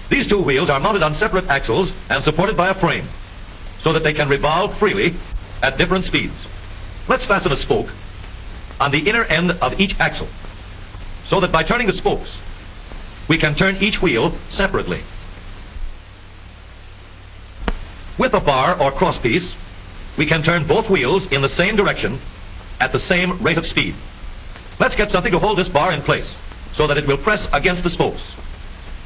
These two wheels are mounted on separate axles and supported by a frame, so that they can revolve freely at different speeds. Let's fasten a spoke on the inner end of each axle, so that by turning the spokes, we can turn each wheel separately. With a bar or crosspiece, we can turn both wheels in the same direction at the same rate of speed. Let's get something to hold this bar in place, so that it will press against the spokes.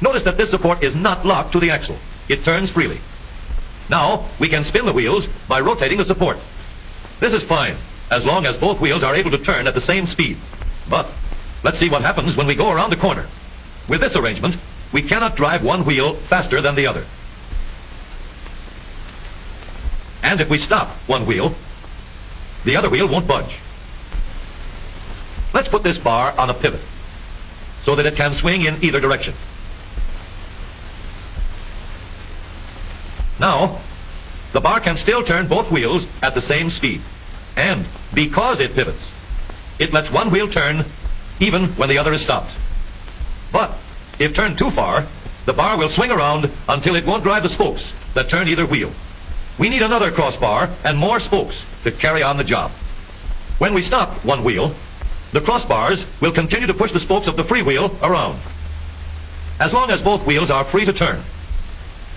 Notice that this support is not locked to the axle. It turns freely. Now, we can spin the wheels by rotating the support. This is fine, as long as both wheels are able to turn at the same speed. But let's see what happens when we go around the corner. With this arrangement, we cannot drive one wheel faster than the other. And if we stop one wheel, the other wheel won't budge. Let's put this bar on a pivot, so that it can swing in either direction. Now, the bar can still turn both wheels at the same speed. And because it pivots, it lets one wheel turn even when the other is stopped. But if turned too far, the bar will swing around until it won't drive the spokes that turn either wheel. We need another crossbar and more spokes to carry on the job. When we stop one wheel, the crossbars will continue to push the spokes of the free wheel around. As long as both wheels are free to turn,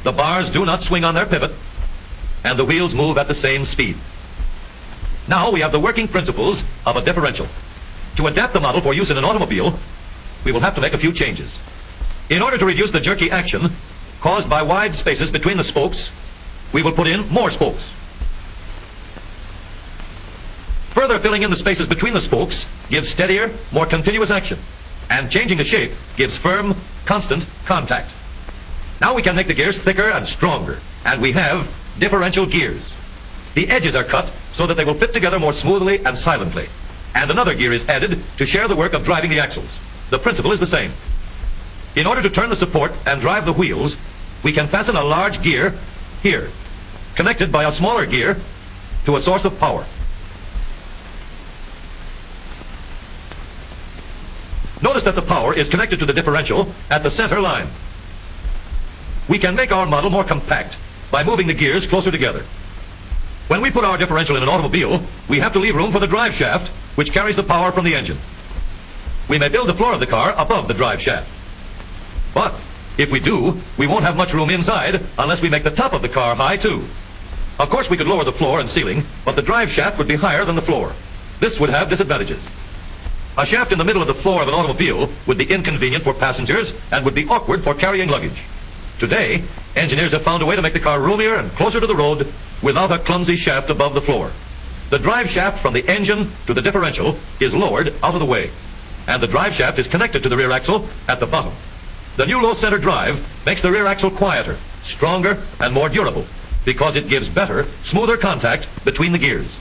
the bars do not swing on their pivot, and the wheels move at the same speed. Now we have the working principles of a differential. To adapt the model for use in an automobile, we will have to make a few changes. In order to reduce the jerky action caused by wide spaces between the spokes, we will put in more spokes. Further filling in the spaces between the spokes gives steadier, more continuous action, and changing the shape gives firm, constant contact. Now we can make the gears thicker and stronger, and we have differential gears. The edges are cut so that they will fit together more smoothly and silently, and another gear is added to share the work of driving the axles. The principle is the same. In order to turn the support and drive the wheels, we can fasten a large gear here, connected by a smaller gear to a source of power. Notice that the power is connected to the differential at the center line. We can make our model more compact by moving the gears closer together. When we put our differential in an automobile, we have to leave room for the drive shaft, which carries the power from the engine. We may build the floor of the car above the drive shaft. But if we do, we won't have much room inside unless we make the top of the car high too. Of course, we could lower the floor and ceiling, but the drive shaft would be higher than the floor. This would have disadvantages. A shaft in the middle of the floor of an automobile would be inconvenient for passengers and would be awkward for carrying luggage. Today, engineers have found a way to make the car roomier and closer to the road without a clumsy shaft above the floor. The drive shaft from the engine to the differential is lowered out of the way, and the drive shaft is connected to the rear axle at the bottom. The new low center drive makes the rear axle quieter, stronger, and more durable, because it gives better, smoother contact between the gears.